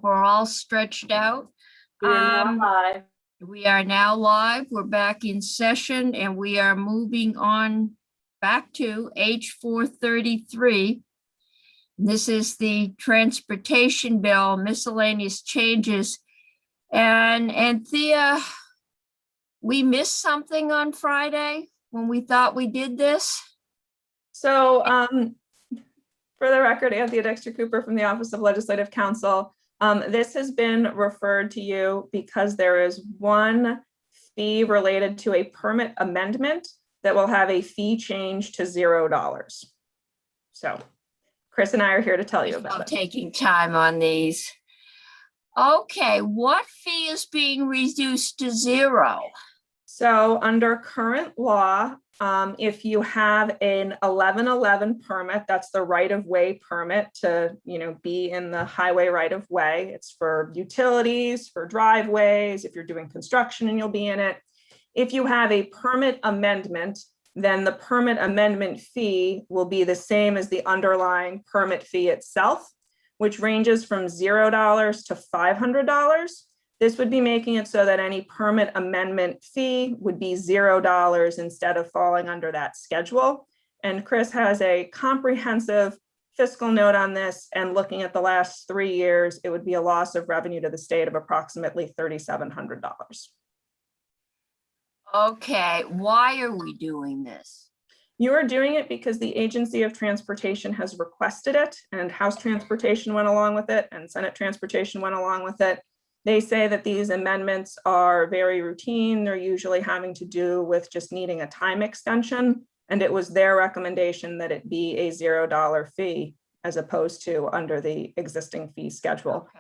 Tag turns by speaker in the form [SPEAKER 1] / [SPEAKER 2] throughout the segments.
[SPEAKER 1] we're all stretched out.
[SPEAKER 2] We are now live.
[SPEAKER 1] We are now live. We're back in session and we are moving on back to H433. This is the transportation bill, miscellaneous changes. And Thea, we missed something on Friday when we thought we did this.
[SPEAKER 2] So for the record, Anthea Dexter Cooper from the Office of Legislative Counsel. This has been referred to you because there is one fee related to a permit amendment that will have a fee change to $0. So Chris and I are here to tell you about it.
[SPEAKER 1] Taking time on these. Okay, what fee is being reduced to 0?
[SPEAKER 2] So under current law, if you have an 1111 permit, that's the right-of-way permit to, be in the highway right-of-way. It's for utilities, for driveways, if you're doing construction and you'll be in it. If you have a permit amendment, then the permit amendment fee will be the same as the underlying permit fee itself, which ranges from $0 to $500. This would be making it so that any permit amendment fee would be $0 instead of falling under that schedule. And Chris has a comprehensive fiscal note on this, and looking at the last 3 years, it would be a loss of revenue to the state of approximately $3,700.
[SPEAKER 1] Okay, why are we doing this?
[SPEAKER 2] You are doing it because the Agency of Transportation has requested it, and House Transportation went along with it, and Senate Transportation went along with it. They say that these amendments are very routine. They're usually having to do with just needing a time extension. And it was their recommendation that it be a $0 fee as opposed to under the existing fee schedule.
[SPEAKER 1] Okay.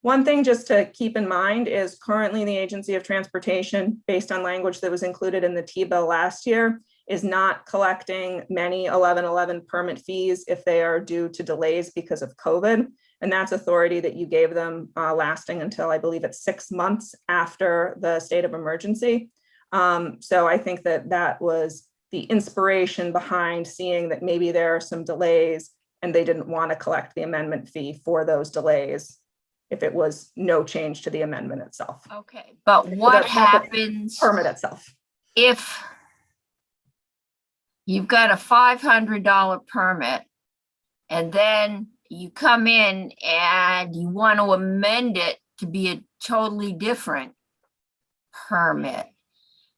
[SPEAKER 2] One thing just to keep in mind is currently the Agency of Transportation, based on language that was included in the T-bill last year, is not collecting many 1111 permit fees if they are due to delays because of COVID. And that's authority that you gave them lasting until I believe it's 6 months after the state of emergency. So I think that was the inspiration behind seeing that maybe there are some delays and they didn't want to collect the amendment fee for those delays if it was no change to the amendment itself.
[SPEAKER 1] Okay, but what happens
[SPEAKER 2] permit itself
[SPEAKER 1] if you've got a $500 permit and then you come in and you want to amend it to be a totally different permit?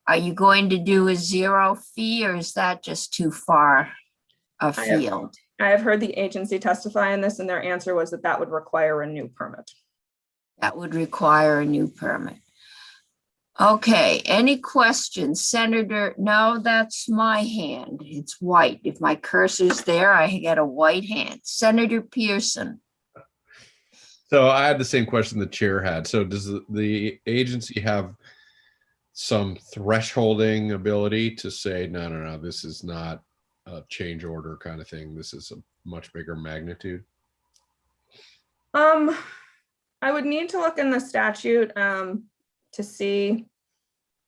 [SPEAKER 1] Are you going to do a 0 fee, or is that just too far afield?
[SPEAKER 2] I have heard the agency testify in this, and their answer was that would require a new permit.
[SPEAKER 1] That would require a new permit. Okay, any questions, Senator? No, that's my hand. It's white. If my cursor's there, I get a white hand. Senator Pearson.
[SPEAKER 3] So I had the same question the chair had. So does the agency have some thresholding ability to say, no, this is not a change order kind of thing. This is a much bigger magnitude?
[SPEAKER 2] I would need to look in the statute to see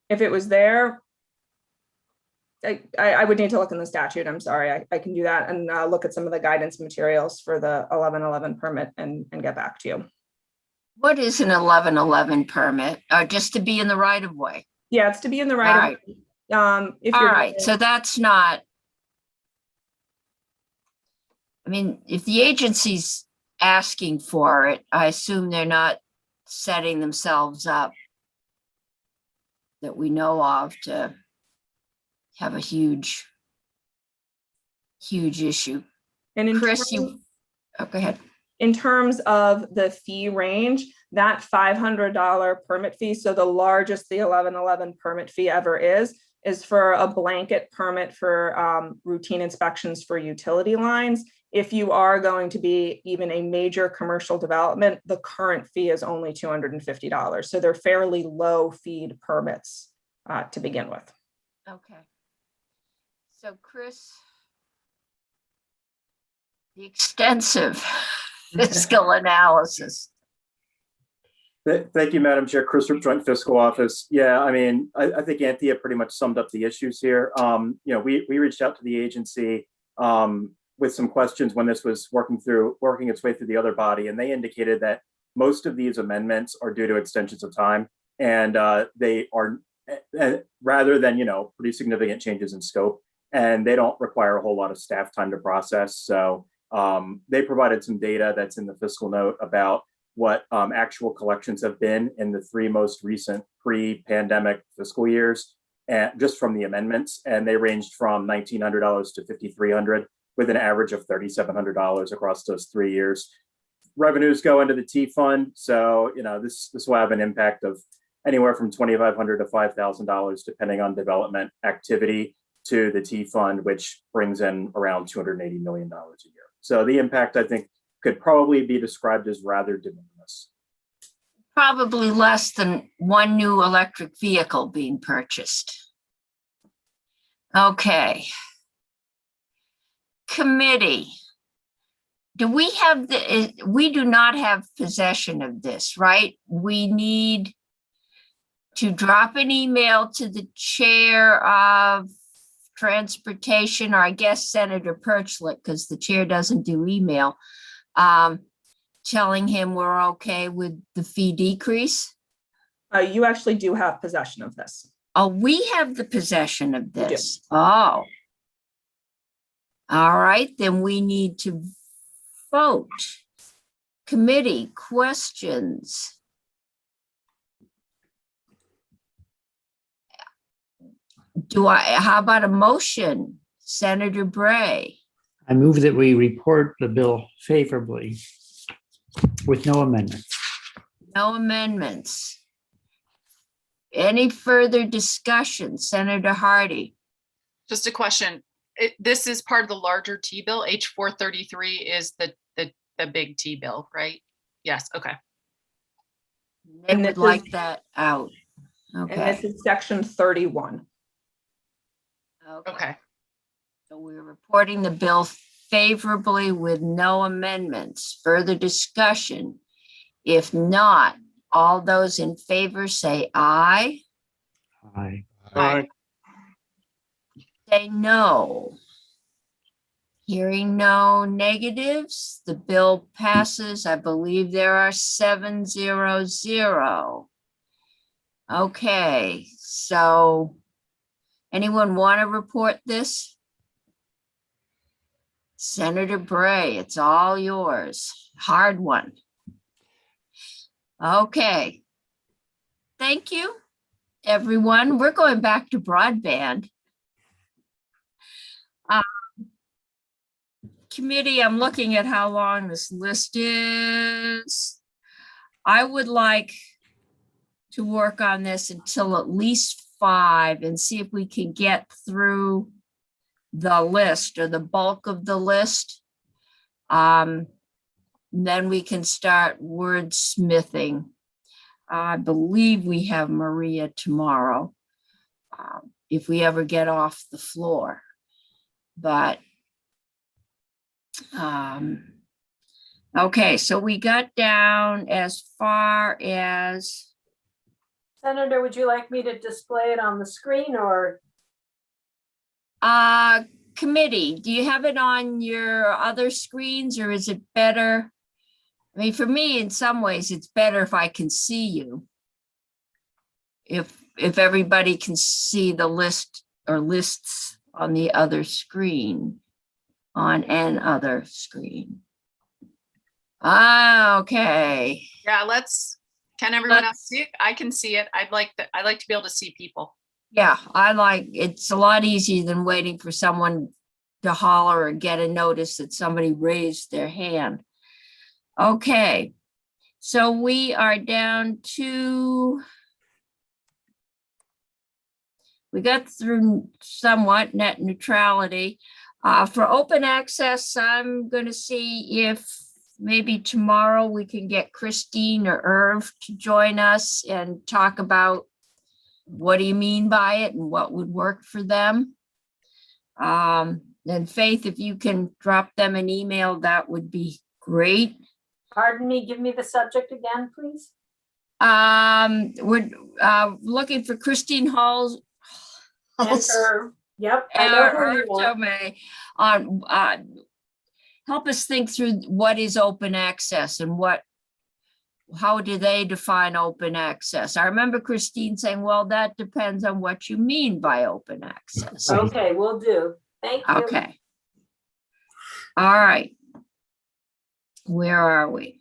[SPEAKER 2] if it was there. I would need to look in the statute. I'm sorry. I can do that and look at some of the guidance materials for the 1111 permit and get back to you.
[SPEAKER 1] What is an 1111 permit? Just to be in the right of way?
[SPEAKER 2] Yeah, it's to be in the right of way.
[SPEAKER 1] All right, so that's not, I mean, if the agency's asking for it, I assume they're not setting themselves up that we know of to have a huge issue.
[SPEAKER 2] And in
[SPEAKER 1] Chris,
[SPEAKER 2] terms,
[SPEAKER 1] go ahead.
[SPEAKER 2] In terms of the fee range, that $500 permit fee, so the largest the 1111 permit fee ever is for a blanket permit for routine inspections for utility lines. If you are going to be even a major commercial development, the current fee is only $250. So they're fairly low feed permits to begin with.
[SPEAKER 1] Okay. So Chris, the extensive fiscal analysis.
[SPEAKER 4] Thank you, Madam Chair. Chris from Joint Fiscal Office. Yeah, I mean, I think Anthea pretty much summed up the issues here. We reached out to the agency with some questions when this was working its way through the other body, and they indicated that most of these amendments are due to extensions of time, and they are rather than, pretty significant changes in scope, and they don't require a whole lot of staff time to process. So they provided some data that's in the fiscal note about what actual collections have been in the 3 most recent pre-pandemic fiscal years, and just from the amendments, and they ranged from $1,900 to $5,300, with an average of $3,700 across those 3 years. Revenues go into the T fund, so this will have an impact of anywhere from $2,500 to $5,000, depending on development activity, to the T fund, which brings in around $280 million a year. So the impact, I think, could probably be described as rather de minimis.
[SPEAKER 1] Probably less than 1 new electric vehicle being purchased. Okay. Committee. Do we have we do not have possession of this, right? We need to drop an email to the chair of transportation, or I guess Senator Perchlik, because the chair doesn't do email, telling him we're okay with the fee decrease.
[SPEAKER 2] You actually do have possession of this.
[SPEAKER 1] Oh, we have the possession of
[SPEAKER 2] You do.
[SPEAKER 1] this. Oh. All right, then we need to vote. Committee questions. How about a motion? Senator Bray?
[SPEAKER 5] I move that we report the bill favorably with no amendments.
[SPEAKER 1] No amendments. Any further discussion? Senator Hardy?
[SPEAKER 6] Just a question. This is part of the larger T bill. H 433 is the big T bill, right? Yes. Okay.
[SPEAKER 1] They
[SPEAKER 2] And
[SPEAKER 1] would
[SPEAKER 2] this
[SPEAKER 1] like
[SPEAKER 2] is-
[SPEAKER 1] that out.
[SPEAKER 2] And
[SPEAKER 1] Okay.
[SPEAKER 2] this is section 31.
[SPEAKER 6] Okay.
[SPEAKER 1] So we're reporting the bill favorably with no amendments. Further discussion? If not, all those in favor say aye.
[SPEAKER 5] Aye.
[SPEAKER 6] Aye.
[SPEAKER 1] Say no. Hearing no negatives, the bill passes. I believe there are 700. Okay, so anyone want to report this? Senator Bray, it's all yours. Hard one. Okay. Thank you, everyone. We're going back to broadband. Committee, I'm looking at how long this list is. I would like to work on this until at least 5 and see if we can get through the list or the bulk of the list. Then we can start wordsmithing. I believe we have Maria tomorrow, if we ever get off the floor. But okay, so we got down as far as,
[SPEAKER 7] Senator, would you like me to display it on the screen or?
[SPEAKER 1] committee, do you have it on your other screens, or is it better? I mean, for me, in some ways, it's better if I can see you. If everybody can see the list or lists on the other screen, on an other screen. Okay.
[SPEAKER 6] Yeah. Can everyone else
[SPEAKER 1] Let's-
[SPEAKER 6] see it? I can see it. I'd like to be able to see people.
[SPEAKER 1] Yeah, it's a lot easier than waiting for someone to holler or get a notice that somebody raised their hand. Okay, so we are down to, we got through somewhat net neutrality. For open access, I'm going to see if maybe tomorrow we can get Christine or Irv to join us and talk about what do you mean by it and what would work for them. And Faith, if you can drop them an email, that would be great.
[SPEAKER 7] Pardon me, give me the subject again, please.
[SPEAKER 1] We're looking for Christine Halls.
[SPEAKER 7] And Irv. Yep, I know who you want.
[SPEAKER 1] Help us think through what is open access and what how do they define open access? I remember Christine saying, well, that depends on what you mean by open access.
[SPEAKER 5] Right.
[SPEAKER 7] Okay, will do. Thank you.
[SPEAKER 1] Okay. All right. Where are we?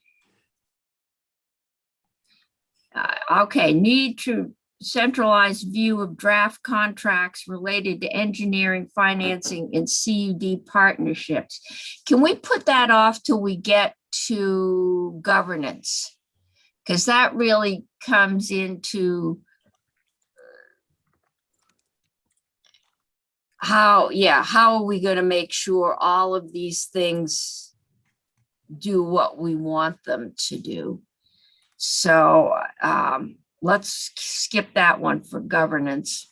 [SPEAKER 1] Okay, need to centralize view of draft contracts related to engineering, financing, and CUD partnerships. Can we put that off till we get to governance? Because that really comes into how are we going to make sure all of these things do what we want them to do? So let's skip that one for governance.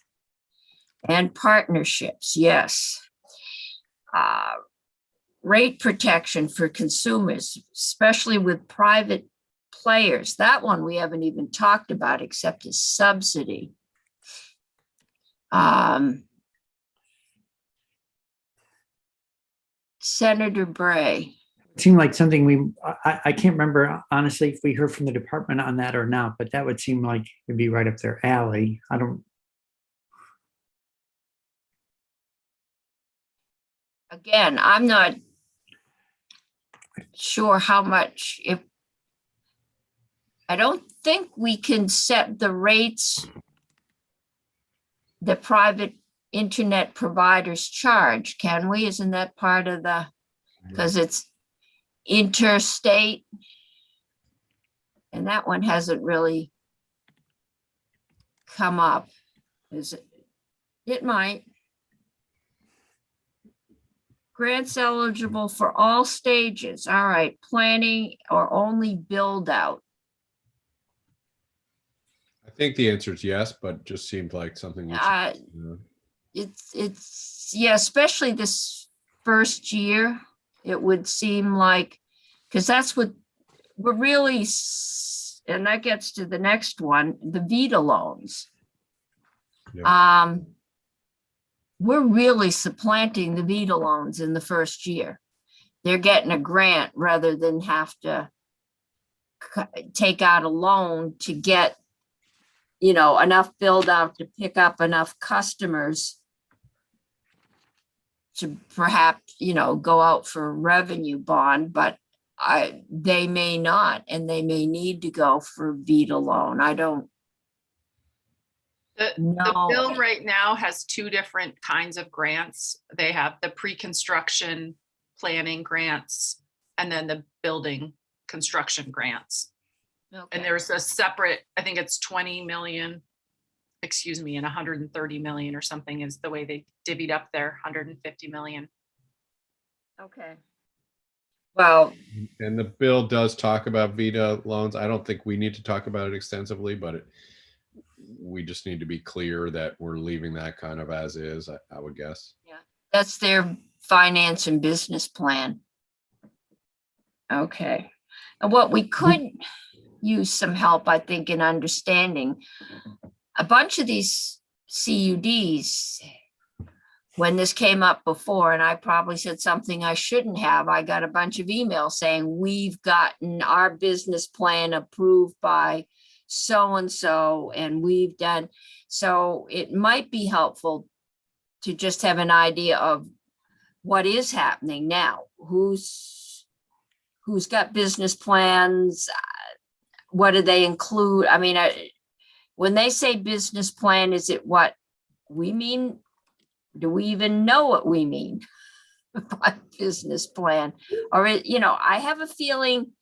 [SPEAKER 1] And partnerships, yes. Rate protection for consumers, especially with private players. That one we haven't even talked about except as subsidy. Senator Bray.
[SPEAKER 5] It seemed like something I can't remember honestly if we heard from the department on that or not, but that would seem like it'd be right up their alley. I don't,
[SPEAKER 1] Again, I'm not sure how much, if I don't think we can set the rates the private internet providers charge, can we? Isn't that part of the, because it's interstate? And that one hasn't really come up. Is it? It might. Grants eligible for all stages. All right, planning or only build out.
[SPEAKER 3] I think the answer is yes, but just seemed like something. We should, you know.
[SPEAKER 1] It's yeah, especially this first year, it would seem like, because that's what we're really, and that gets to the next one, the Vita loans.
[SPEAKER 3] Yeah.
[SPEAKER 1] We're really supplanting the Vita loans in the first year. They're getting a grant rather than have to take out a loan to get, you know, enough build out to pick up enough customers to perhaps, you know, go out for a revenue bond, but they may not, and they may need to go for Vita loan. I don't
[SPEAKER 6] The
[SPEAKER 1] know.
[SPEAKER 6] bill right now has two different kinds of grants. They have the pre-construction planning grants and then the building construction grants.
[SPEAKER 1] Okay.
[SPEAKER 6] And there's a separate, I think it's 20 million, excuse me, and 130 million or something is the way they divvied up their 150 million.
[SPEAKER 1] Okay. Well,
[SPEAKER 3] And the bill does talk about Vita loans. I don't think we need to talk about it extensively, but we just need to be clear that we're leaving that kind of as is, I would guess.
[SPEAKER 1] that's their finance and business plan. Okay. And what we could use some help, I think, in understanding a bunch of these CUDs, when this came up before, and I probably said something I shouldn't have, I got a bunch of emails saying, we've gotten our business plan approved by so-and-so, and we've done, so it might be helpful to just have an idea of what is happening now, who's got business plans, what do they include? I mean, when they say business plan, is it what we mean? Do we even know what we mean by business plan? Or, you know, I have a feeling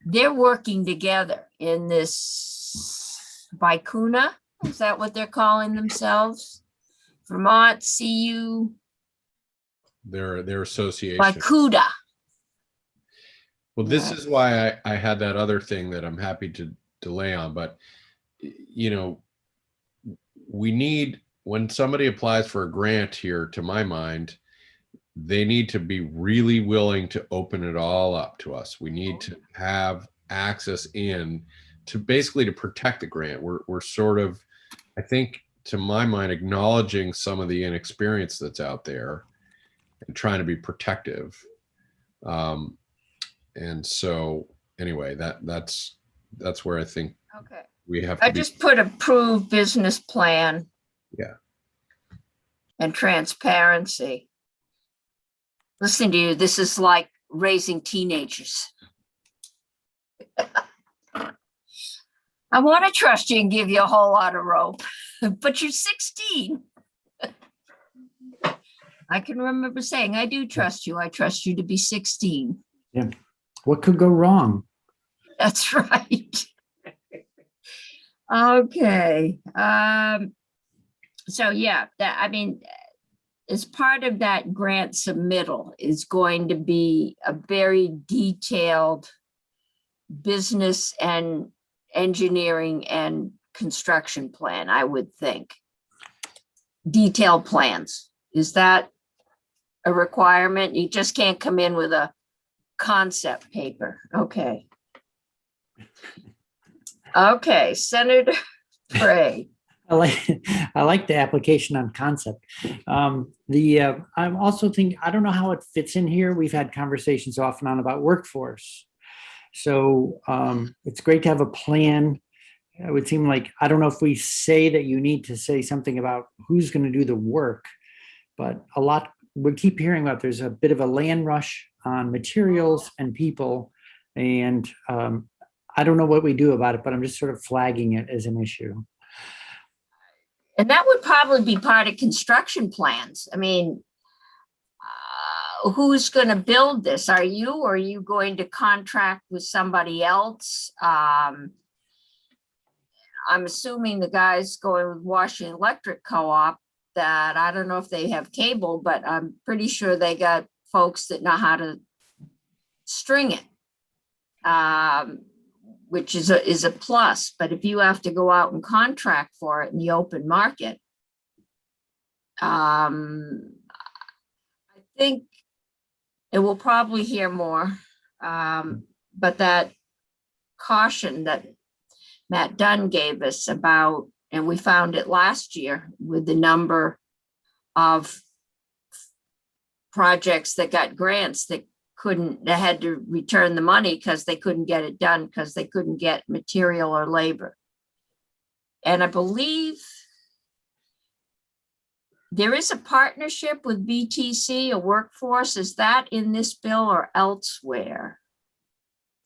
[SPEAKER 1] they're working together in this Vicuna. Is that what they're calling themselves? Vermont CU
[SPEAKER 3] Their association.
[SPEAKER 1] Vicuda.
[SPEAKER 3] Well, this
[SPEAKER 1] Yeah.
[SPEAKER 3] is why I had that other thing that I'm happy to delay on, but you know, we need, when somebody applies for a grant here, to my mind, they need to be really willing to open it all up to us. We need to have access in to basically to protect the grant. We're sort of, I think, to my mind, acknowledging some of the inexperience that's out there and trying to be protective. And so anyway, that's that's where I think
[SPEAKER 1] Okay.
[SPEAKER 3] we have
[SPEAKER 1] I
[SPEAKER 3] to be.
[SPEAKER 1] just put approved business plan.
[SPEAKER 3] Yeah.
[SPEAKER 1] And transparency. Listen to you, this is like raising teenagers. I want to trust you and give you a whole lot of rope, but you're 16. I can remember saying, I do trust you. I trust you to be 16.
[SPEAKER 5] Yeah. What could go wrong?
[SPEAKER 1] That's right. Okay. So yeah, that, I mean, as part of that grant submittal is going to be a very detailed business and engineering and construction plan, I would think. Detailed plans. Is that a requirement? You just can't come in with a concept paper. Okay. Okay, Senator Frey.
[SPEAKER 5] I like the application on concept. I'm also thinking, I don't know how it fits in here. We've had conversations off and on about workforce. So it's great to have a plan. It would seem like, I don't know if we say that you need to say something about who's going to do the work, but a lot, we keep hearing about there's a bit of a land rush on materials and people. And I don't know what we do about it, but I'm just sort of flagging it as an issue.
[SPEAKER 1] And that would probably be part of construction plans. I mean, who's going to build this? Are you, or are you going to contract with somebody else? I'm assuming the guy's going with Washington Electric Co-op, that I don't know if they have cable, but I'm pretty sure they got folks that know how to string it. Which is a plus, but if you have to go out and contract for it in the open market, I think it will probably hear more, but that caution that Matt Dunn gave us about, and we found it last year with the number of projects that got grants that they had to return the money because they couldn't get it done because they couldn't get material or labor. And I believe there is a partnership with BTC, a workforce. Is that in this bill or elsewhere?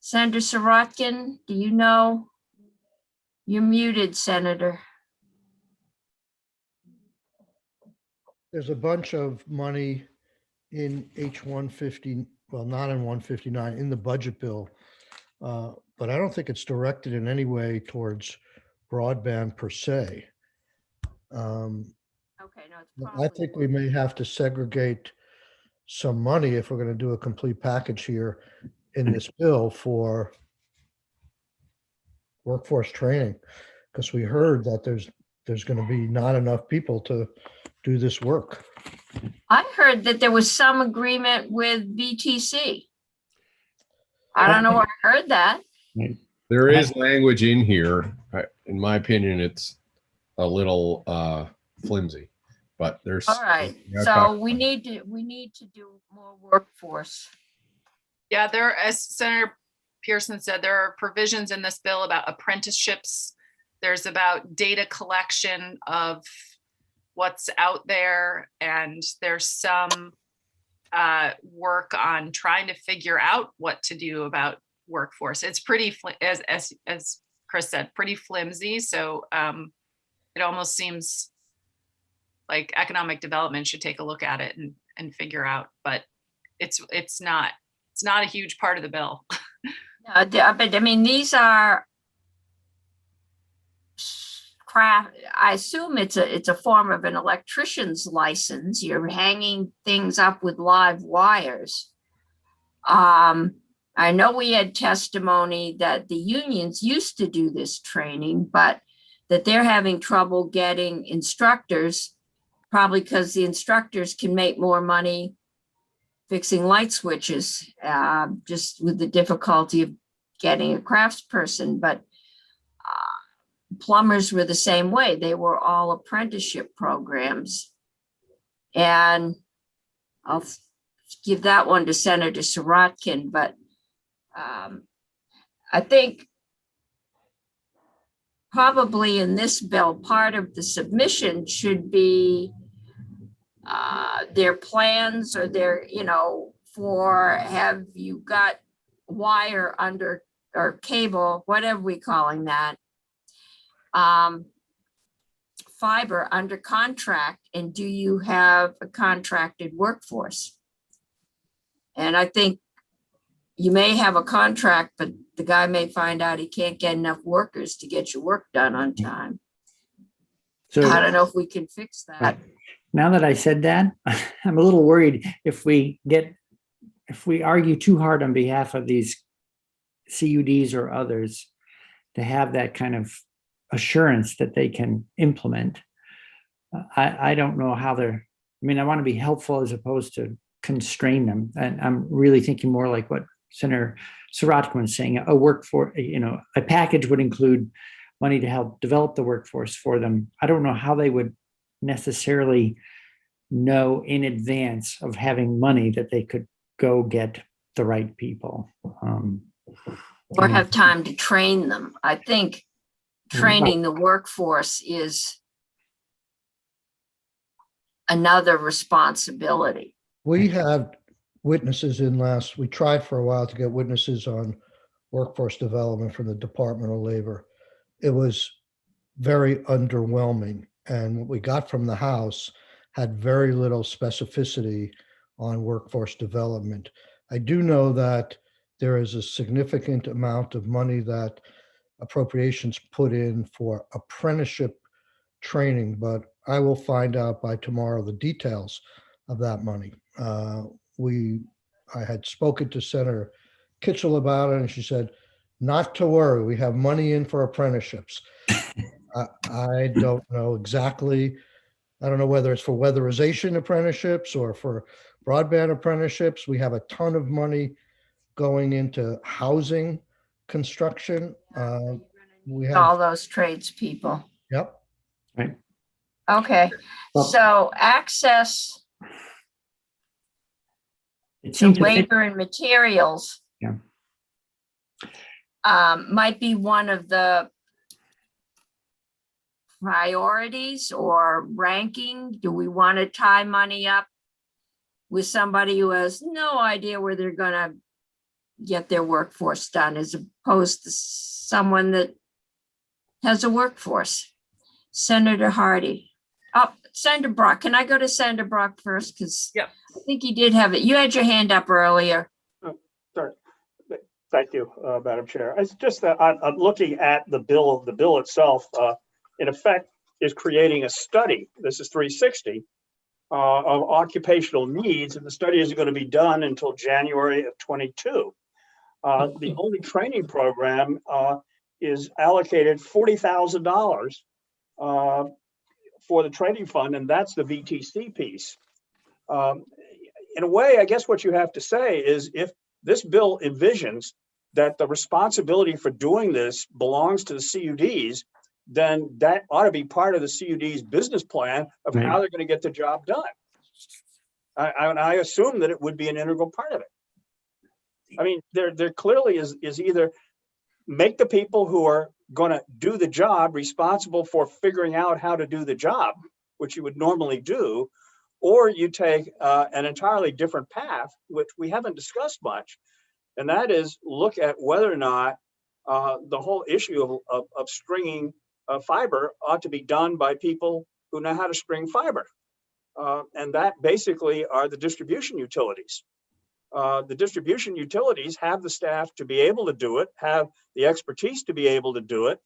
[SPEAKER 1] Senator Sirotkin, do you know? You're muted, Senator.
[SPEAKER 8] There's a bunch of money in H-150, well, not in 159, in the budget bill. But I don't think it's directed in any way towards broadband per se.
[SPEAKER 1] Okay, no, it's
[SPEAKER 8] I
[SPEAKER 1] probably.
[SPEAKER 8] think we may have to segregate some money if we're going to do a complete package here in this bill for workforce training, because we heard that there's going to be not enough people to do this work.
[SPEAKER 1] I heard that there was some agreement with BTC. I don't know where I heard that.
[SPEAKER 3] There is language in here. In my opinion, it's a little flimsy, but there's.
[SPEAKER 1] All right, so we need to do more workforce.
[SPEAKER 6] Yeah, there, as Senator Pearson said, there are provisions in this bill about apprenticeships. There's about data collection of what's out there, and there's some work on trying to figure out what to do about workforce. It's pretty, as Chris said, pretty flimsy. So it almost seems like economic development should take a look at it and figure out, but it's not a huge part of the bill.
[SPEAKER 1] But I mean, these are craft. I assume it's a form of an electrician's license. You're hanging things up with live wires. I know we had testimony that the unions used to do this training, but that they're having trouble getting instructors, probably because the instructors can make more money fixing light switches, just with the difficulty of getting a craftsperson. But plumbers were the same way. They were all apprenticeship programs. And I'll give that one to Senator Sirotkin, but I think probably in this bill, part of the submission should be their plans or their, for have you got wire under or cable, whatever we calling that, fiber under contract, and do you have a contracted workforce? And I think you may have a contract, but the guy may find out he can't get enough workers to get your work done on time.
[SPEAKER 5] So
[SPEAKER 1] I don't know if we can fix that.
[SPEAKER 5] now that I said that, I'm a little worried if we argue too hard on behalf of these CUDs or others to have that kind of assurance that they can implement. I don't know how I want to be helpful as opposed to constrain them. And I'm really thinking more like what Senator Sirotkin was saying, a workforce, a package would include money to help develop the workforce for them. I don't know how they would necessarily know in advance of having money that they could go get the right people.
[SPEAKER 1] Or have time to train them. I think training the workforce is another responsibility.
[SPEAKER 8] We had witnesses we tried for a while to get witnesses on workforce development from the Department of Labor. It was very underwhelming. And what we got from the House had very little specificity on workforce development. I do know that there is a significant amount of money that appropriations put in for apprenticeship training, but I will find out by tomorrow the details of that money. I had spoken to Senator Kitchell about it, and she said, not to worry, we have money in for apprenticeships. I don't know exactly. I don't know whether it's for weatherization apprenticeships or for broadband apprenticeships. We have a ton of money going into housing construction. We have,
[SPEAKER 1] All those tradespeople.
[SPEAKER 8] yep.
[SPEAKER 5] Right.
[SPEAKER 1] Okay,
[SPEAKER 5] Well,
[SPEAKER 1] so access
[SPEAKER 5] it
[SPEAKER 1] to
[SPEAKER 5] seems to fit-
[SPEAKER 1] labor and materials
[SPEAKER 5] Yeah.
[SPEAKER 1] Might be one of the priorities or ranking. Do we want to tie money up with somebody who has no idea where they're going to get their workforce done, as opposed to someone that has a workforce? Senator Hardy. Oh, Senator Brock. Can I go to Senator Brock first? Because
[SPEAKER 9] Yeah.
[SPEAKER 1] I think you did have it. You had your hand up earlier.
[SPEAKER 9] Sorry. Thank you, Madam Chair. It's just that I'm looking at the bill. The bill itself, in effect, is creating a study. This is 360 of occupational needs, and the study isn't going to be done until January of 22. The only training program is allocated $40,000 for the training fund, and that's the VTC piece. In a way, I guess what you have to say is, if this bill envisions that the responsibility for doing this belongs to the CUDs, then that ought to be part of the CUD's business plan of
[SPEAKER 5] Right.
[SPEAKER 9] how they're going to get the job done. I assume that it would be an integral part of it. I mean, there clearly is either make the people who are going to do the job responsible for figuring out how to do the job, which you would normally do, or you take an entirely different path, which we haven't discussed much, and that is look at whether or not the whole issue of stringing fiber ought to be done by people who know how to string fiber. And that basically are the distribution utilities. The distribution utilities have the staff to be able to do it, have the expertise to be able to do it.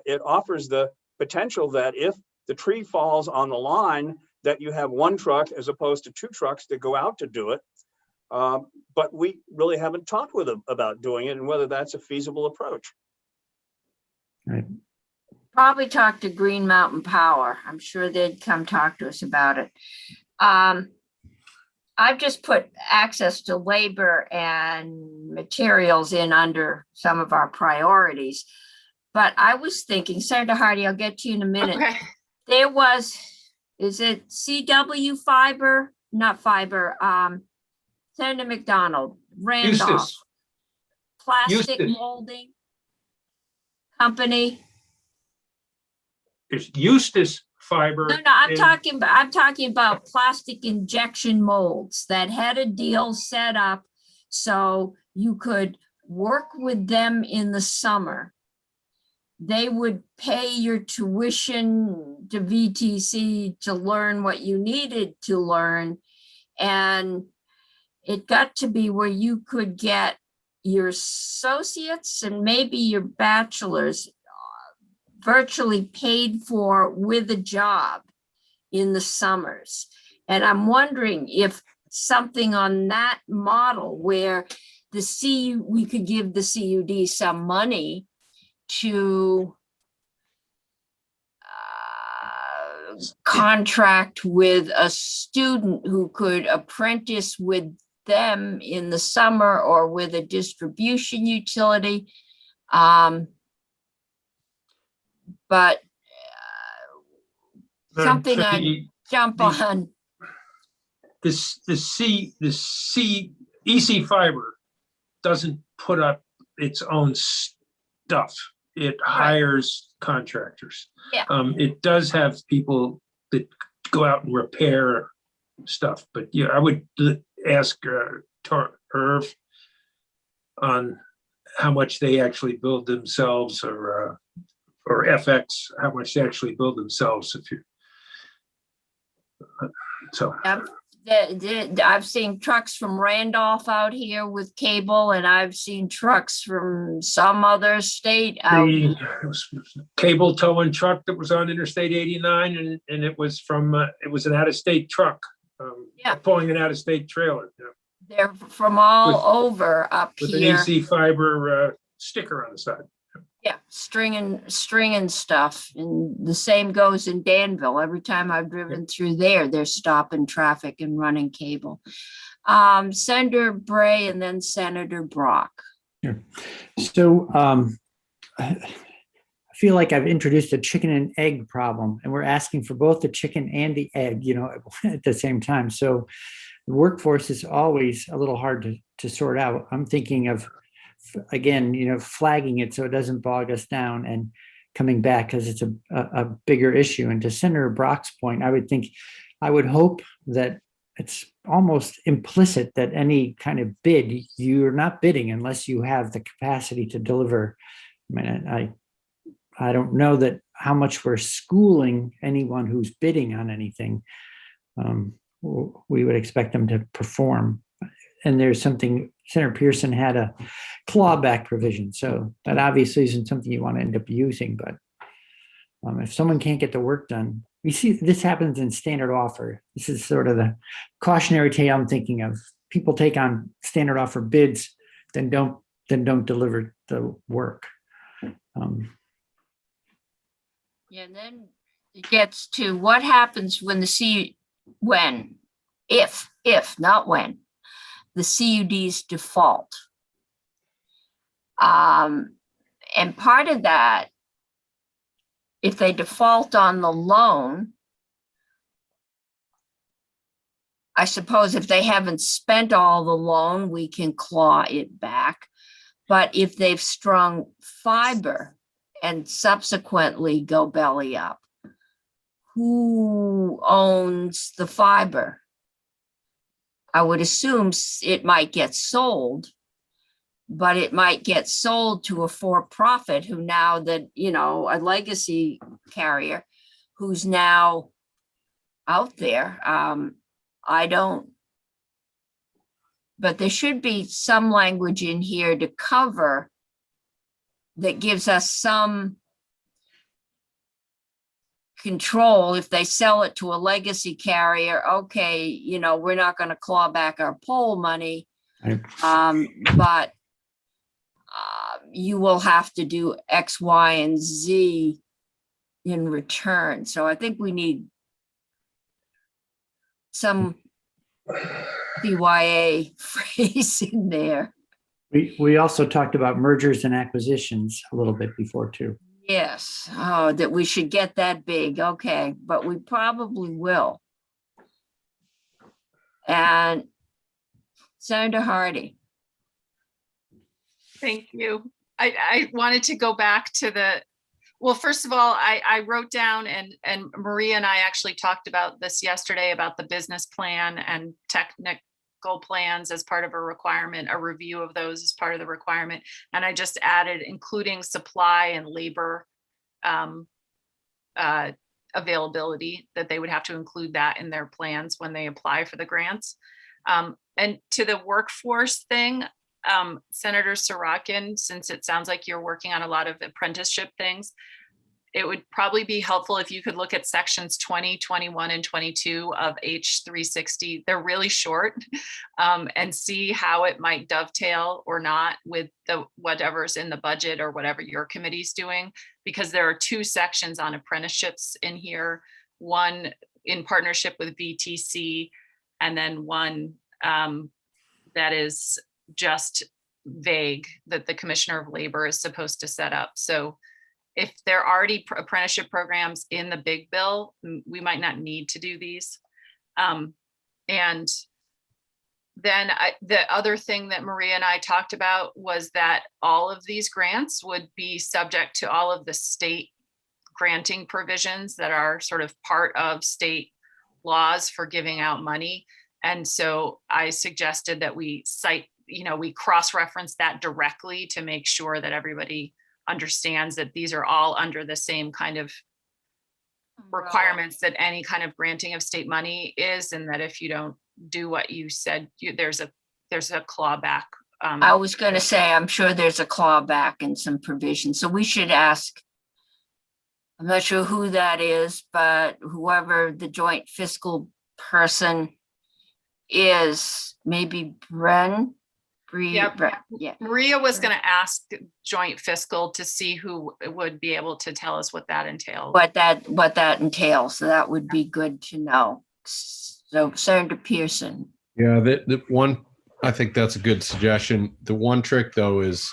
[SPEAKER 9] It offers the potential that if the tree falls on the line, that you have one truck as opposed to two trucks that go out to do it. But we really haven't talked with them about doing it and whether that's a feasible approach.
[SPEAKER 5] Right.
[SPEAKER 1] Probably talk to Green Mountain Power. I'm sure they'd come talk to us about it. I've just put access to labor and materials in under some of our priorities. But I was thinking, Senator Hardy, I'll get to you in a minute.
[SPEAKER 6] Okay.
[SPEAKER 1] There was, is it CW Fiber? Not Fiber, Senator McDonald, Randolph.
[SPEAKER 10] Eustace.
[SPEAKER 1] Plastic
[SPEAKER 10] Eustace.
[SPEAKER 1] molding company.
[SPEAKER 10] there's Eustace Fiber.
[SPEAKER 1] No, I'm
[SPEAKER 10] in-
[SPEAKER 1] talking about plastic injection molds that had a deal set up so you could work with them in the summer. They would pay your tuition to VTC to learn what you needed to learn. And it got to be where you could get your associates and maybe your bachelor's virtually paid for with a job in the summers. And I'm wondering if something on that model where we could give the CUD some money to contract with a student who could apprentice with them in the summer or with a distribution utility. But something I jump on.
[SPEAKER 10] The EC Fiber doesn't put up its own stuff. It hires contractors.
[SPEAKER 1] Yeah.
[SPEAKER 10] It does have people that go out and repair stuff, but yeah, I would ask Irv on how much they actually build themselves, or FX, how much they actually build themselves. If you so.
[SPEAKER 1] I've seen trucks from Randolph out here with cable, and I've seen trucks from some other state out.
[SPEAKER 10] The cable towing truck that was on Interstate 89, and it was from it was an out-of-state truck, pulling an out-of-state trailer.
[SPEAKER 1] They're from all over up
[SPEAKER 10] with
[SPEAKER 1] here.
[SPEAKER 10] With an EC Fiber sticker on the side.
[SPEAKER 1] Yeah, stringing stuff, and the same goes in Danville. Every time I've driven through there, they're stopping traffic and running cable. Senator Bray and then Senator Brock.
[SPEAKER 5] Sure. So I feel like I've introduced a chicken and egg problem, and we're asking for both the chicken and the egg, at the same time. So the workforce is always a little hard to sort out. I'm thinking of, again, flagging it so it doesn't bog us down and coming back because it's a bigger issue. And to Senator Brock's point, I would hope that it's almost implicit that any kind of bid, you're not bidding unless you have the capacity to deliver. I mean, I don't know that how much we're schooling anyone who's bidding on anything. We would expect them to perform. And there's something, Senator Pearson had a clawback provision. So that obviously isn't something you want to end up using, but if someone can't get the work done, we see this happens in standard offer. This is sort of the cautionary tale I'm thinking of. People take on standard offer bids, then don't deliver the work.
[SPEAKER 1] Yeah, and then it gets to what happens when if not when, the CUDs default. And part of that, if they default on the loan, I suppose if they haven't spent all the loan, we can claw it back. But if they've strung fiber and subsequently go belly up, who owns the fiber? I would assume it might get sold, but it might get sold to a for-profit who now that, a legacy carrier who's now out there. But there should be some language in here to cover that gives us some control. If they sell it to a legacy carrier, okay, we're not going to claw back our poll money, but you will have to do X, Y, and Z in return. So I think we need some BYA phrase in there.
[SPEAKER 5] We also talked about mergers and acquisitions a little bit before too.
[SPEAKER 1] Yes, that we should get that big. Okay, but we probably will. And Senator Hardy.
[SPEAKER 6] Thank you. I wanted to go back to Well, first of all, I wrote down and Maria and I actually talked about this yesterday about the business plan and technical plans as part of a requirement, a review of those as part of the requirement. And I just added including supply and labor availability, that they would have to include that in their plans when they apply for the grants. And to the workforce thing, Senator Sorokin, since it sounds like you're working on a lot of apprenticeship things, it would probably be helpful if you could look at sections 20, 21, and 22 of H360. They're really short, and see how it might dovetail or not with the whatever's in the budget or whatever your committee's doing, because there are 2 sections on apprenticeships in here, one in partnership with VTC, and then one that is just vague, that the Commissioner of Labor is supposed to set up. So if there are already apprenticeship programs in the big bill, we might not need to do these. And then the other thing that Maria and I talked about was that all of these grants would be subject to all of the state granting provisions that are sort of part of state laws for giving out money. And so I suggested that we we cross-reference that directly to make sure that everybody understands that these are all under the same kind of requirements that any kind of granting of state money is, and that if you don't do what you said, there's a clawback.
[SPEAKER 1] I was going to say, I'm sure there's a clawback and some provision. So we should ask, I'm not sure who that is, but whoever the joint fiscal person is, maybe Bren.
[SPEAKER 6] Yep.
[SPEAKER 1] Yeah.
[SPEAKER 6] Maria was going to ask joint fiscal to see who would be able to tell us what that entails.
[SPEAKER 1] What that entails. So that would be good to know. So Senator Pearson.
[SPEAKER 3] Yeah, the one, I think that's a good suggestion. The one trick though is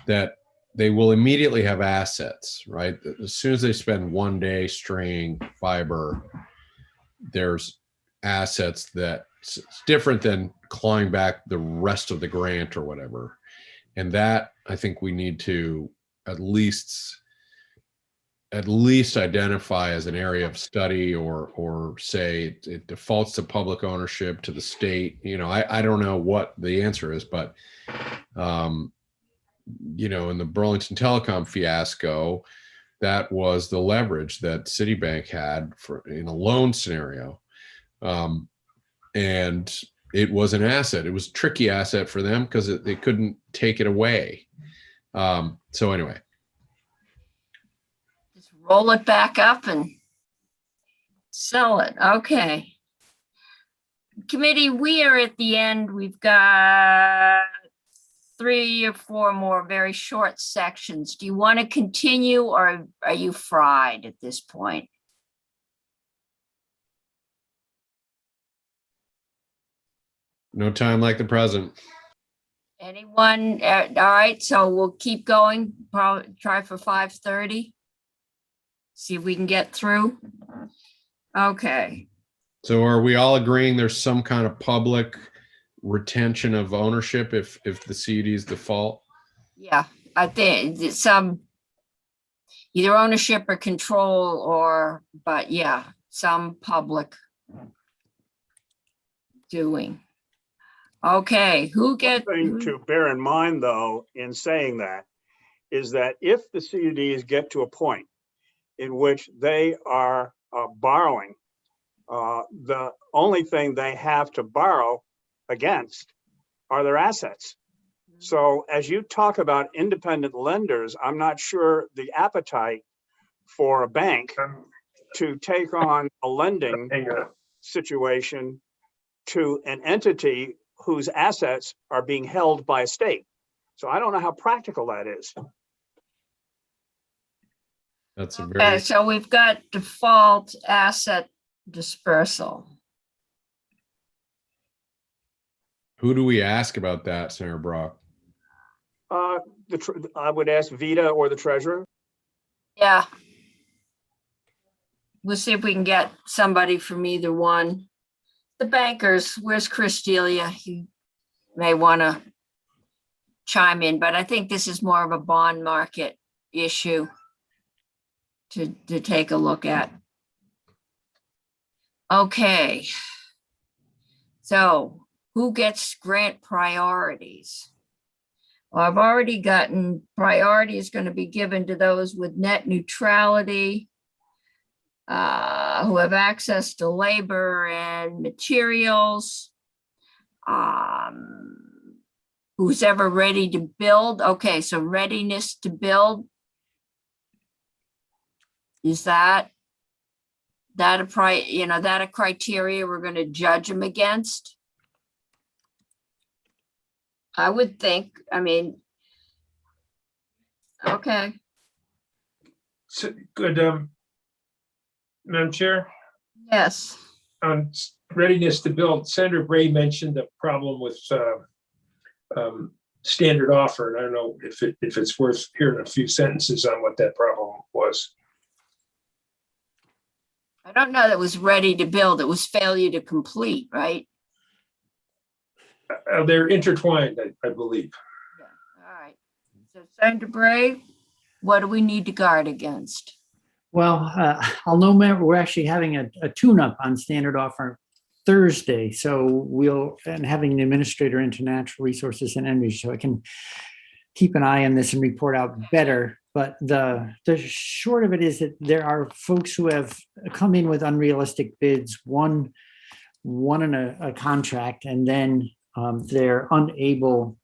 [SPEAKER 3] that they will immediately have assets, right? As soon as they spend 1 day stringing fiber, there's assets that it's different than clawing back the rest of the grant or whatever. And that I think we need to at least identify as an area of study, or say it defaults to public ownership to the state. I don't know what the answer is, but in the Burlington Telecom fiasco, that was the leverage that Citibank had in a loan scenario. And it was an asset. It was a tricky asset for them because they couldn't take it away. So anyway.
[SPEAKER 1] Just roll it back up and sell it. Okay. Committee, we are at the end. We've got 3 or 4 more very short sections. Do you want to continue, or are you fried at this point?
[SPEAKER 3] No time like the present.
[SPEAKER 1] Anyone? All right, so we'll keep going. Probably try for 5:30. See if we can get through. Okay.
[SPEAKER 3] So are we all agreeing there's some kind of public retention of ownership if the CDs default?
[SPEAKER 1] Yeah, I think some either ownership or control, but yeah, some public doing. Okay,
[SPEAKER 9] Thing to bear in mind, though, in saying that, is that if the CUDs get to a point in which they are borrowing, the only thing they have to borrow against are their assets. So as you talk about independent lenders, I'm not sure the appetite for a bank to take on a lending situation to an entity whose assets are being held by a state. So I don't know how practical that is.
[SPEAKER 3] That's a
[SPEAKER 1] Okay,
[SPEAKER 3] very,
[SPEAKER 1] so we've got default asset dispersal.
[SPEAKER 3] who do we ask about that, Senator Brock?
[SPEAKER 9] I would ask Vita or the treasurer.
[SPEAKER 1] Yeah. We'll see if we can get somebody from either one. The bankers, where's Chris Delia? He may want to chime in, but I think this is more of a bond market issue. to take a look at. Okay. So who gets grant priorities? Well, I've already gotten priority is going to be given to those with net neutrality, who have access to labor and materials, who's ever ready to build. Okay, so readiness to build. Is that a that a criteria we're going to judge them against? I would think, I mean, okay.
[SPEAKER 10] So, good, Madam Chair,
[SPEAKER 1] Yes.
[SPEAKER 10] on readiness to build, Senator Bray mentioned the problem with standard offer. And I don't know if it's worth hearing a few sentences on what that problem was.
[SPEAKER 1] I don't know that it was ready to build. It was failure to complete, right?
[SPEAKER 10] They're intertwined, I believe.
[SPEAKER 1] Yeah. All right. So Senator Bray, what do we need to guard against?
[SPEAKER 5] Well, I'll know we're actually having a tune-up on standard offer Thursday. So and having the administrator into natural resources and energy, so I can keep an eye on this and report out better. But the short of it is that there are folks who have come in with unrealistic bids, one in a contract, and then they're unable.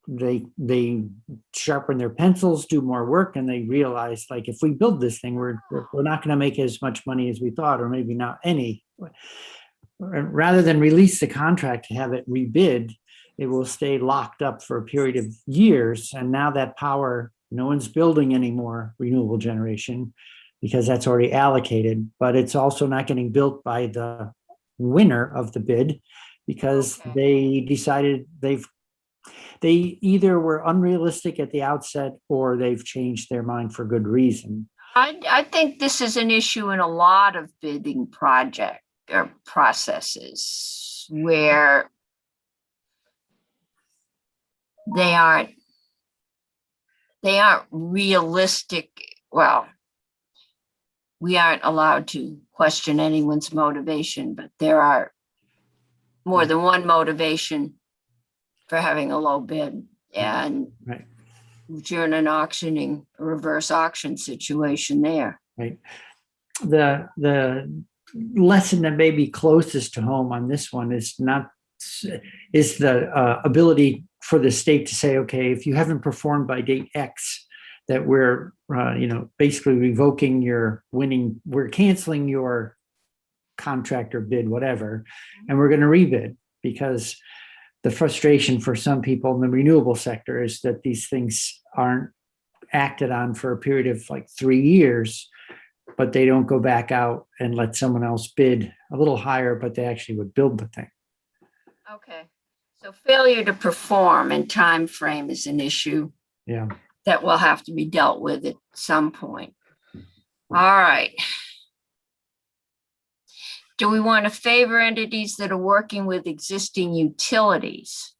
[SPEAKER 5] They sharpen their pencils, do more work, and they realize, like, if we build this thing, we're not going to make as much money as we thought, or maybe not any. Rather than release the contract to have it rebid, it will stay locked up for a period of years. And now that power, no one's building any more renewable generation because that's already allocated, but it's also not getting built by the winner of the bid because they decided they either were unrealistic at the outset or they've changed their mind for good reason.
[SPEAKER 1] I think this is an issue in a lot of bidding project or processes where they aren't realistic. Well, we aren't allowed to question anyone's motivation, but there are more than one motivation for having a low bid, and
[SPEAKER 5] right.
[SPEAKER 1] You're in an auctioning, reverse auction situation there.
[SPEAKER 5] Right. The lesson that may be closest to home on this one is the ability for the state to say, okay, if you haven't performed by date X, that we're basically revoking your winning, we're canceling your contract or bid, whatever, and we're going to rebid. Because the frustration for some people in the renewable sector is that these things aren't acted on for a period of like 3 years, but they don't go back out and let someone else bid a little higher, but they actually would build the thing.
[SPEAKER 1] Okay, so failure to perform and time frame is an issue.
[SPEAKER 5] Yeah,
[SPEAKER 1] that will have to be dealt with at some point. All right. Do we want to favor entities that are working with existing utilities?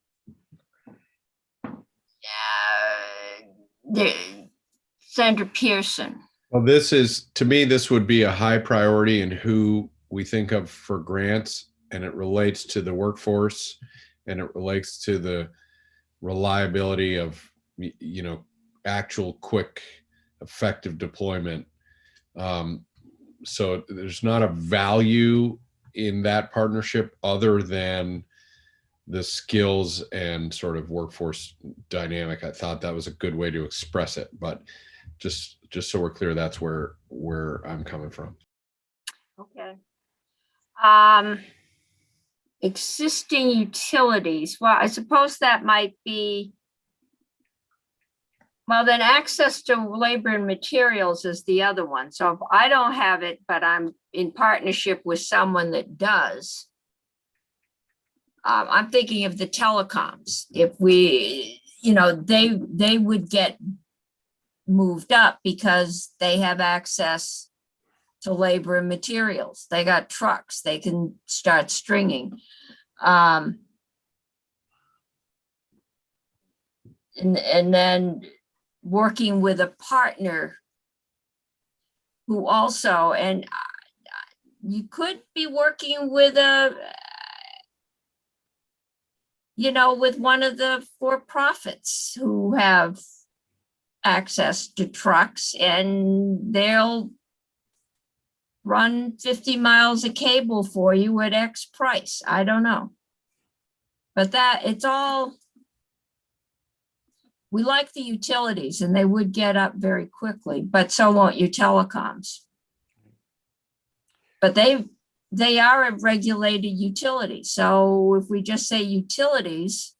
[SPEAKER 1] Senator Pearson.
[SPEAKER 3] Well, to me, this would be a high priority in who we think of for grants, and it relates to the workforce, and it relates to the reliability of, actual quick, effective deployment. So there's not a value in that partnership other than the skills and sort of workforce dynamic. I thought that was a good way to express it, but just so we're clear, that's where I'm coming from.
[SPEAKER 1] Okay. Existing utilities. Well, I suppose that might be, well, then access to labor and materials is the other one. So if I don't have it, but I'm in partnership with someone that does, I'm thinking of the telecoms. If we, they would get moved up because they have access to labor and materials. They got trucks, they can start stringing. And then working with a partner who also, and you could be working with with one of the for-profits who have access to trucks, and they'll run 50 miles of cable for you at X price. I don't know. But it's all, we like the utilities and they would get up very quickly, but so won't your telecoms. But they are a regulated utility. So if we just say utilities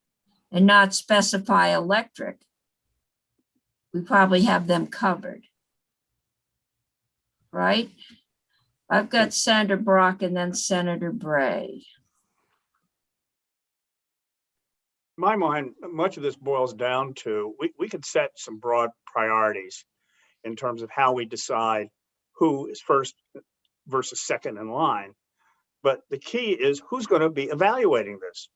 [SPEAKER 1] and not specify electric, we probably have them covered. Right? I've got Senator Brock and then Senator Bray.
[SPEAKER 9] In my mind, much of this boils down to, we could set some broad priorities in terms of how we decide who is first versus second in line. But the key is who's going to be evaluating this?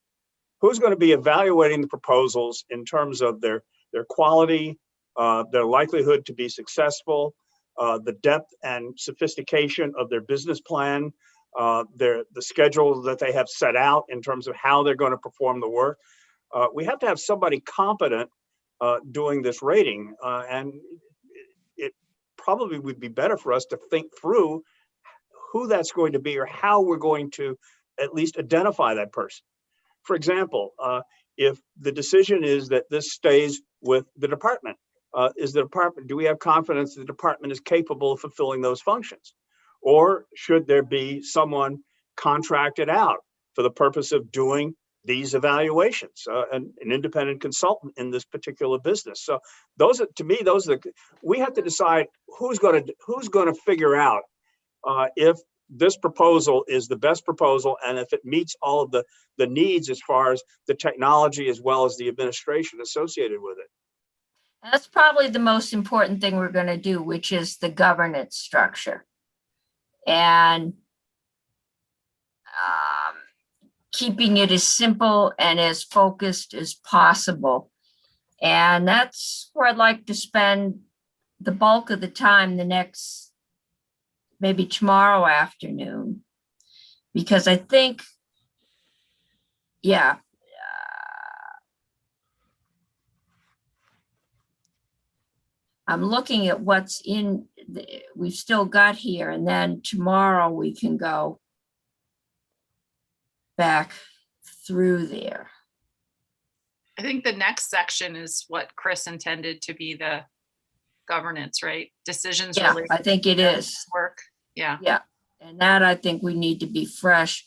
[SPEAKER 9] Who's going to be evaluating the proposals in terms of their quality, their likelihood to be successful, the depth and sophistication of their business plan, the schedule that they have set out in terms of how they're going to perform the work. We have to have somebody competent doing this rating, and it probably would be better for us to think through who that's going to be or how we're going to at least identify that person. For example, if the decision is that this stays with the department, do we have confidence the department is capable of fulfilling those functions? Or should there be someone contracted out for the purpose of doing these evaluations, an independent consultant in this particular business? So we have to decide who's going to figure out if this proposal is the best proposal and if it meets all of the needs as far as the technology as well as the administration associated with it.
[SPEAKER 1] That's probably the most important thing we're going to do, which is the governance structure. And keeping it as simple and as focused as possible. And that's where I'd like to spend the bulk of the time maybe tomorrow afternoon, because I think, I'm looking at what's we've still got here, and then tomorrow we can go back through there.
[SPEAKER 6] I think the next section is what Chris intended to be the governance, right? Decisions.
[SPEAKER 1] Yeah, I think it is.
[SPEAKER 6] Work. Yeah.
[SPEAKER 1] Yeah. And that I think we need to be fresh.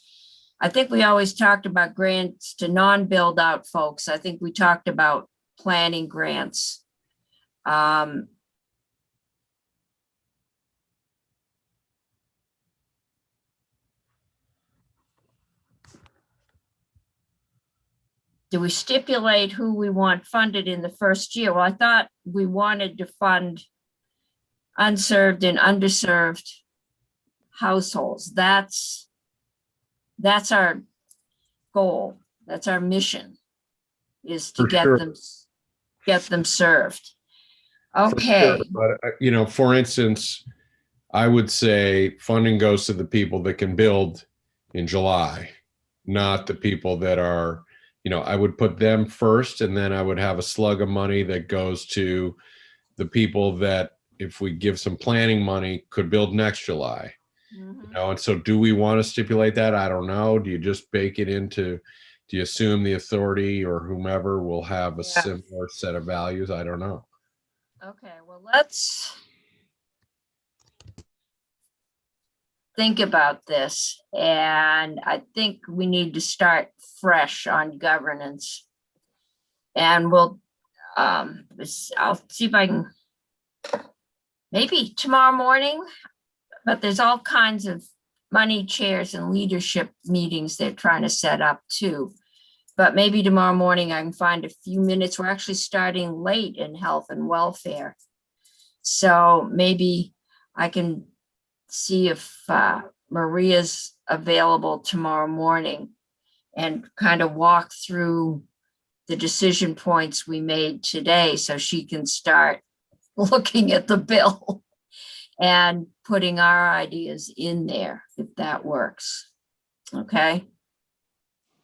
[SPEAKER 1] I think we always talked about grants to non-build out folks. I think we talked about planning grants. Do we stipulate who we want funded in the first year? Well, I thought we wanted to fund unserved and underserved households. That's our goal. That's our mission, is to get them served. Okay.
[SPEAKER 3] Sure, but for instance, I would say funding goes to the people that can build in July, not the people that are, I would put them first, and then I would have a slug of money that goes to the people that, if we give some planning money, could build next July. And so do we want to stipulate that? I don't know. Do you just bake it into, do you assume the authority or whomever will have a similar set of values? I don't know.
[SPEAKER 1] Okay, well, let's think about this. And I think we need to start fresh on governance. And I'll see if I can, maybe tomorrow morning, but there's all kinds of money chairs and leadership meetings they're trying to set up too. But maybe tomorrow morning I can find a few minutes. We're actually starting late in health and welfare. So maybe I can see if Maria's available tomorrow morning and kind of walk through the decision points we made today so she can start looking at the bill. and putting our ideas in there, if that works. Okay,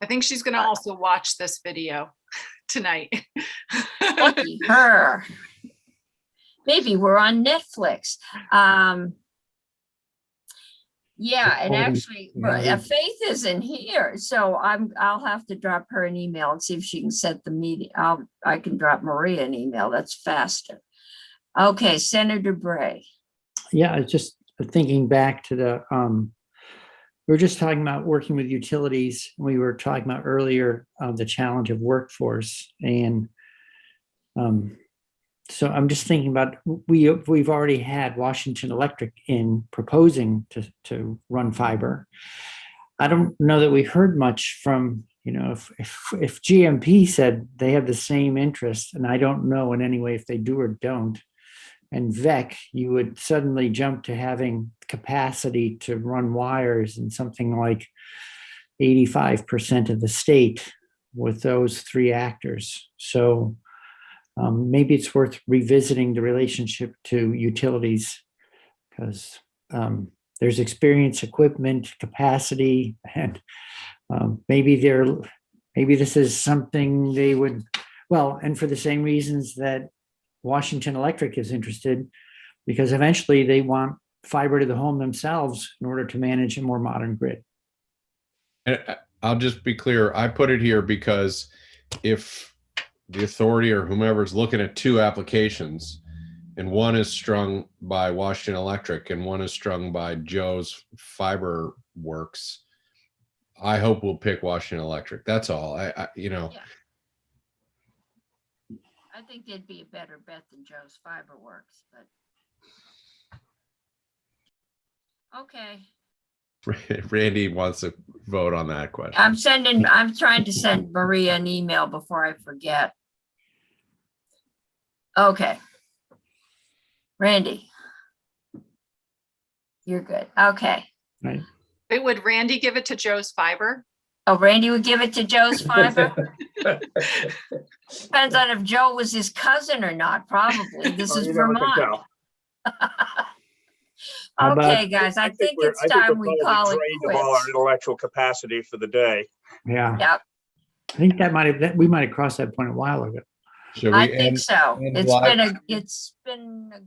[SPEAKER 6] I think she's gonna also watch this video tonight.
[SPEAKER 1] lucky her. Maybe we're on Netflix. Yeah, and actually, Faith isn't here, so I'll have to drop her an email and see if she can set the meeting. I can drop Maria an email. That's faster. Okay, Senator Bray.
[SPEAKER 5] Yeah, it's just thinking back to the, we were just talking about working with utilities. We were talking about earlier, the challenge of workforce. And so I'm just thinking about, we've already had Washington Electric in proposing to run fiber. I don't know that we heard much from, if GMP said they have the same interest, and I don't know in any way if they do or don't, and VEC, you would suddenly jump to having capacity to run wires in something like 85% of the state with those three actors. So maybe it's worth revisiting the relationship to utilities, because there's experience, equipment, capacity, and maybe this is something they would, and for the same reasons that Washington Electric is interested, because eventually they want fiber to the home themselves in order to manage a more modern grid.
[SPEAKER 3] And I'll just be clear, I put it here because if the authority or whomever is looking at two applications, and one is strung by Washington Electric and one is strung by Joe's Fiber Works, I hope we'll pick Washington Electric. That's all.
[SPEAKER 1] Yeah. I think it'd be a better bet than Joe's Fiber Works, but. Okay.
[SPEAKER 3] Randy wants to vote on that question.
[SPEAKER 1] I'm trying to send Maria an email before I forget. Okay. Randy. You're good. Okay.
[SPEAKER 5] Right.
[SPEAKER 6] Wait, would Randy give it to Joe's Fiber?
[SPEAKER 1] Oh, Randy would give it to Joe's Fiber? Depends on if Joe was his cousin or not, probably. This is Vermont. Okay, guys, I think it's time we call it
[SPEAKER 9] drained of all our
[SPEAKER 1] quits.
[SPEAKER 9] intellectual capacity for the day.
[SPEAKER 5] Yeah.
[SPEAKER 1] Yep,
[SPEAKER 5] I think we might have crossed that point a while ago.
[SPEAKER 3] Should
[SPEAKER 1] I
[SPEAKER 3] we
[SPEAKER 1] think
[SPEAKER 3] end?
[SPEAKER 1] so.
[SPEAKER 3] end
[SPEAKER 1] It's
[SPEAKER 3] live?
[SPEAKER 1] been a